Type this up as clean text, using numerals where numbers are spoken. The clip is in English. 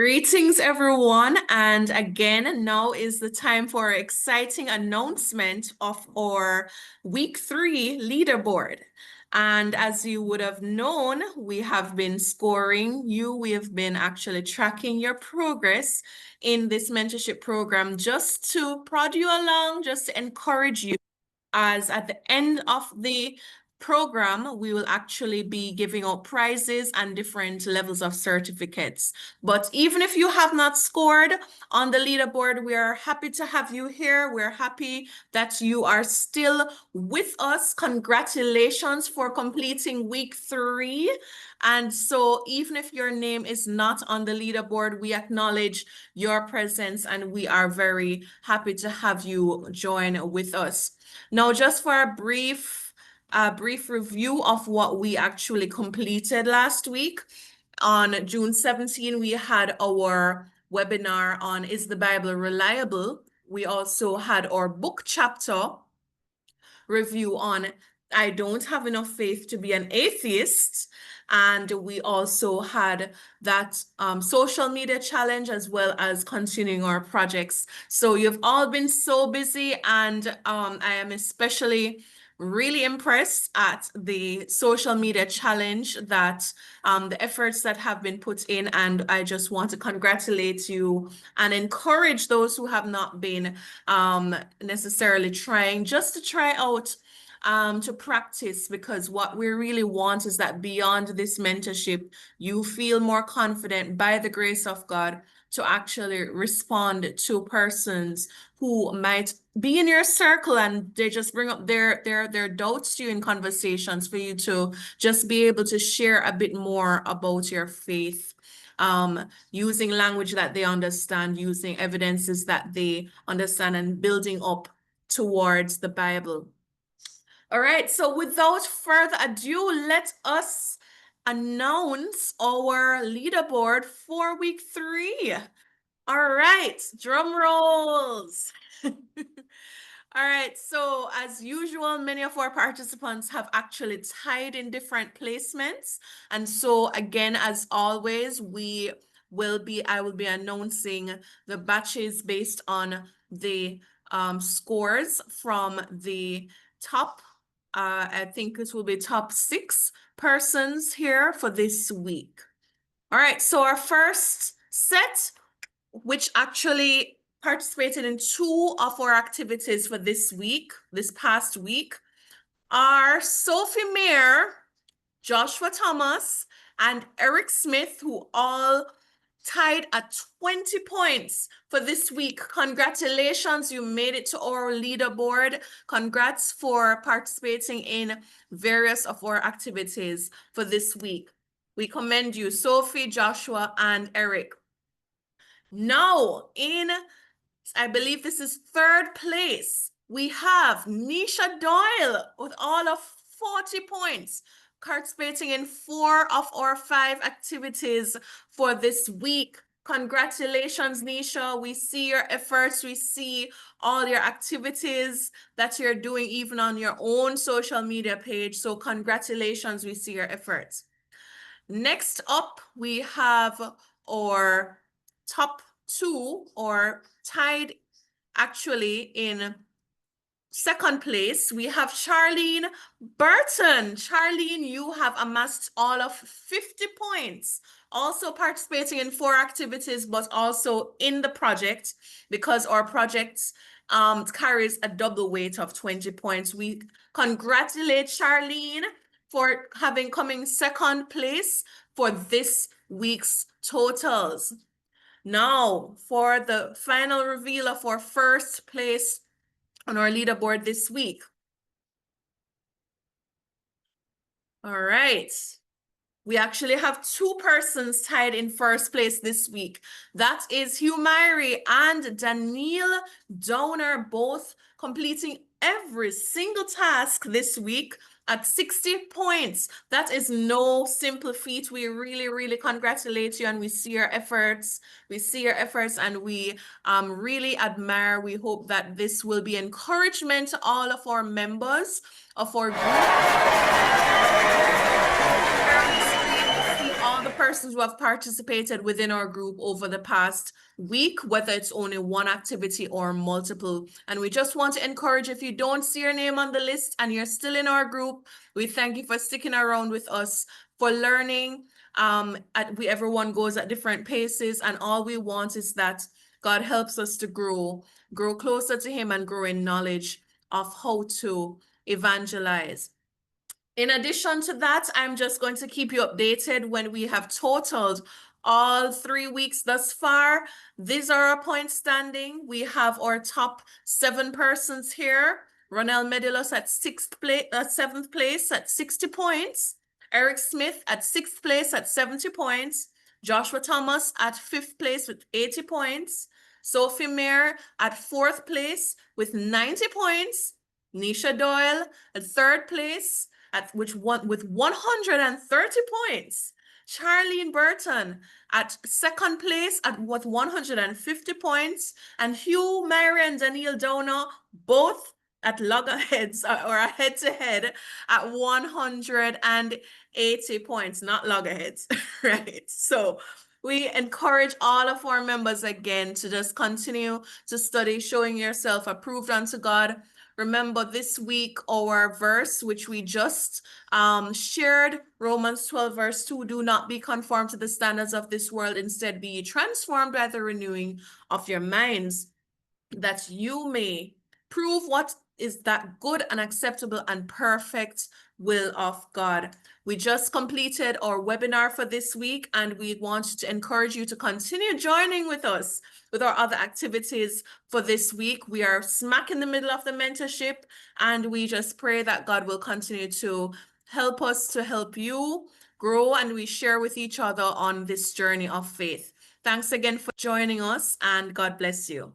Greetings, everyone. And again, now is the time for our exciting announcement of our week 3 leaderboard. And as you would have known, we have been scoring you. We have been actually tracking your progress in this mentorship program just to prod you along, just to encourage you, as at the end of the program, we will actually be giving out prizes and different levels of certificates. But even if you have not scored on the leaderboard, we are happy to have you here. We're happy that you are still with us. Congratulations for completing week 3. And so even if your name is not on the leaderboard, we acknowledge your presence and we are very happy to have you join with us. Now, just for a brief review of what we actually completed last week. On June 17, we had our webinar on Is the Bible Reliable? We also had our book chapter review on I Don't Have Enough Faith to Be an Atheist. And we also had that social media challenge as well as continuing our projects. So you've all been so busy, and I am especially really impressed at the social media challenge, that the efforts that have been put in, and I just want to congratulate you and encourage those who have not been necessarily trying, just to try out to practice, because what we really want is that beyond this mentorship, you feel more confident by the grace of God to actually respond to persons who might be in your circle and they just bring up their doubts to you in conversations, for you to just be able to share a bit more about your faith. Using language that they understand, using evidences that they understand, and building up towards the Bible. All right, so without further ado, let us announce our leaderboard for week 3. All right, drum rolls. All right, so as usual, many of our participants have actually tied in different placements. And so again, as always, I will be announcing the batches based on the scores from the top, I think it will be top 6 persons here for this week. All right, so our first set, which actually participated in 2 of our activities for this past week, are Sophie Mayer, Joshua Thomas, and Eric Smith, who all tied at 20 points for this week. Congratulations, you made it to our leaderboard. Congrats for participating in various of our activities for this week. We commend you, Sophie, Joshua, and Eric. Now, I believe this is 3rd place, we have Nisha Doyle with all of 40 points, participating in 4 of our 5 activities for this week. Congratulations, Nisha. We see your efforts. We see all your activities that you're doing, even on your own social media page. So congratulations. We see your efforts. Next up, we have our top 2, or tied actually in 2nd place. We have Charlene Burton. Charlene, you have amassed all of 50 points, also participating in 4 activities, but also in the project, because our project carries a double weight of 20 points. We congratulate Charlene for coming 2nd place for this week's totals. Now, for the final reveal of our 1st place on our leaderboard this week. All right. We actually have 2 persons tied in 1st place this week. That is Hugh Myrie and Danielle Downer, both completing every single task this week at 60 points. That is no simple feat. We really, really congratulate you, and we see your efforts. We see your efforts, and we really admire. We hope that this will be encouragement to all of our members of our group. See all the persons who have participated within our group over the past week, whether it's only one activity or multiple. And we just want to encourage, if you don't see your name on the list and you're still in our group, we thank you for sticking around with us, for learning. Everyone goes at different paces, and all we want is that God helps us to grow closer to Him and grow in knowledge of how to evangelize. In addition to that, I'm just going to keep you updated when we have totaled all 3 weeks thus far. These are our points standing. We have our top 7 persons here. Ronell Medeiros at 7th place at 60 points. Eric Smith at 6th place at 70 points. Joshua Thomas at 5th place with 80 points. Sophie Mayer at 4th place with 90 points. Nisha Doyle at 3rd place with 130 points. Charlene Burton at 2nd place with 150 points. And Hugh, Mary, and Danielle Downer both at loggerheads or a head-to-head at 180 points, not loggerheads, right? So we encourage all of our members again to just continue to study, showing yourself approved unto God. Remember this week, our verse, which we just shared, Romans 12, verse 2, do not be conformed to the standards of this world. Instead, be ye transformed by the renewing of your minds, that you may prove what is that good and acceptable and perfect will of God. We just completed our webinar for this week, and we want to encourage you to continue joining with us with our other activities for this week. We are smack in the middle of the mentorship, and we just pray that God will continue to help us to help you grow, and we share with each other on this journey of faith. Thanks again for joining us, and God bless you.